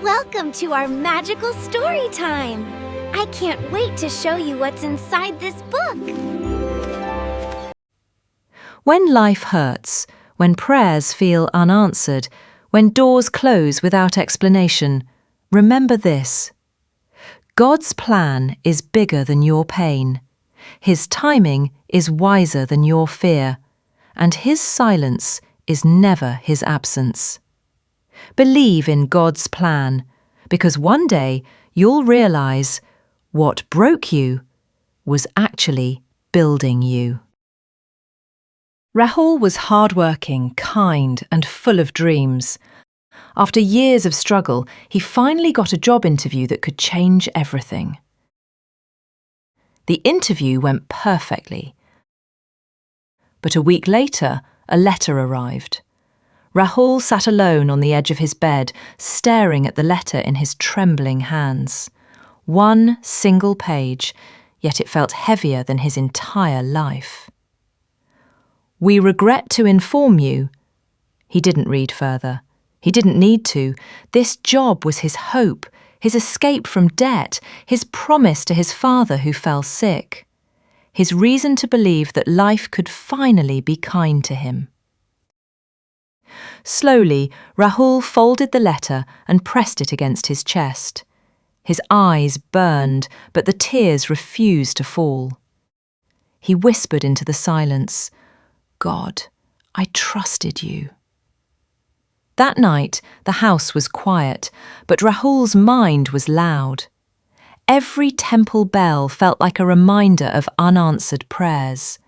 Welcome to our magical story time! I can't wait to show you what's inside this book! When life hurts, when prayers feel unanswered, when doors close without explanation, remember this. God's plan is bigger than your pain. His timing is wiser than your fear, and His silence is never His absence. Believe in God's plan, because one day you'll realize what broke you was actually building you. Rahul was hardworking, kind, and full of dreams. After years of struggle, he finally got a job interview that could change everything. The interview went perfectly. But a week later, a letter arrived. Rahul sat alone on the edge of his bed, staring at the letter in his trembling hands. One single page, yet it felt heavier than his entire life. "We regret to inform you." He didn't read further. He didn't need to. This job was his hope, his escape from debt, his promise to his father who fell sick, his reason to believe that life could finally be kind to him. Slowly, Rahul folded the letter and pressed it against his chest. His eyes burned, but the tears refused to fall. He whispered into the silence, "God, I trusted you." That night, the house was quiet, but Rahul's mind was loud. Every temple bell felt like a reminder of unanswered prayers.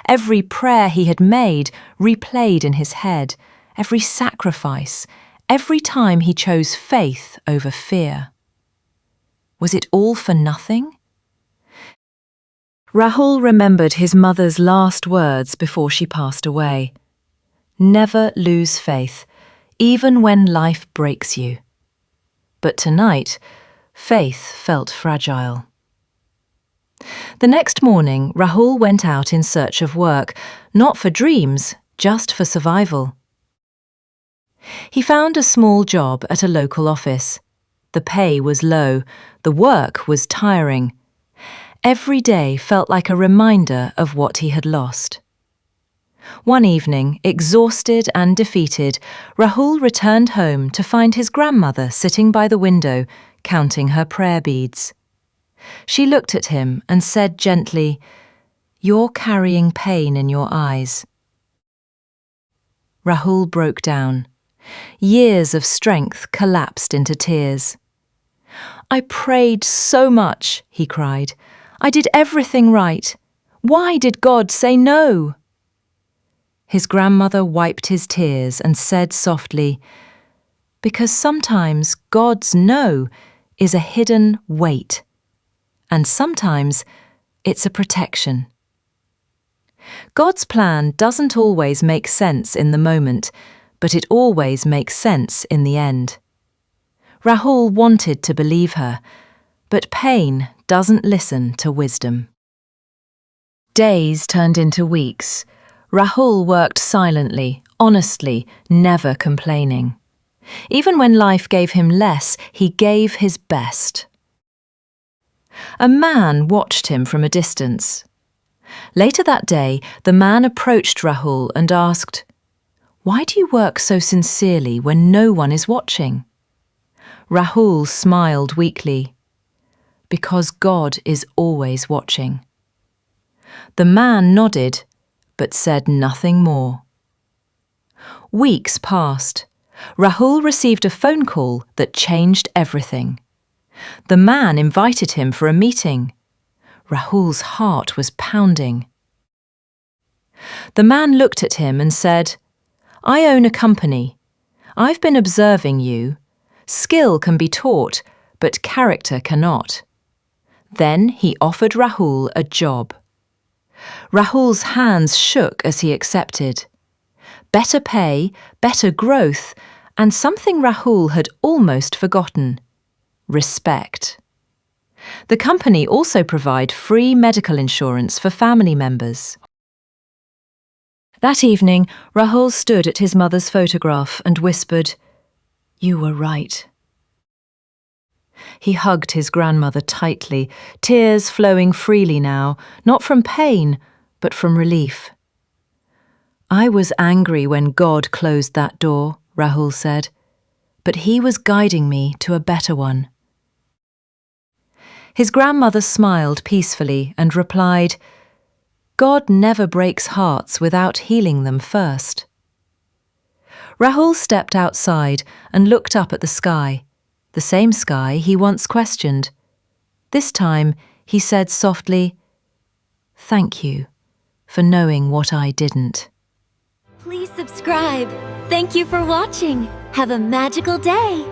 Every prayer he had made replayed in his head, every sacrifice, every time he chose faith over fear. Was it all for nothing? Rahul remembered his mother's last words before she passed away. Never lose faith, even when life breaks you. But tonight, faith felt fragile. The next morning, Rahul went out in search of work, not for dreams, just for survival. He found a small job at a local office. The pay was low, the work was tiring. Every day felt like a reminder of what he had lost. One evening, exhausted and defeated, Rahul returned home to find his grandmother sitting by the window, counting her prayer beads. She looked at him and said gently, "You're carrying pain in your eyes." Rahul broke down. Years of strength collapsed into tears. "I prayed so much," he cried. "I did everything right. Why did God say no?" His grandmother wiped his tears and said softly, "Because sometimes God's no is a hidden wait, and sometimes it's a protection." God's plan doesn't always make sense in the moment, but it always makes sense in the end. Rahul wanted to believe her, but pain doesn't listen to wisdom. Days turned into weeks. Rahul worked silently, honestly, never complaining. Even when life gave him less, he gave his best. A man watched him from a distance. Later that day, the man approached Rahul and asked, "Why do you work so sincerely when no one is watching?" Rahul smiled weakly. "Because God is always watching." The man nodded, but said nothing more. Weeks passed. Rahul received a phone call that changed everything. The man invited him for a meeting. Rahul's heart was pounding. The man looked at him and said, "I own a company. I've been observing you. Skill can be taught, but character cannot." Then he offered Rahul a job. Rahul's hands shook as he accepted. Better pay, better growth, and something Rahul had almost forgotten: respect. The company also provided free medical insurance for family members. That evening, Rahul stood at his mother's photograph and whispered, "You were right." He hugged his grandmother tightly, tears flowing freely now, not from pain, but from relief. I was angry when God closed that door, Rahul said, but he was guiding me to a better one. His grandmother smiled peacefully and replied, God never breaks hearts without healing them first. Rahul stepped outside and looked up at the sky, the same sky he once questioned. This time he said softly, "Thank you for knowing what I didn't." Please subscribe. Thank you for watching. Have a magical day.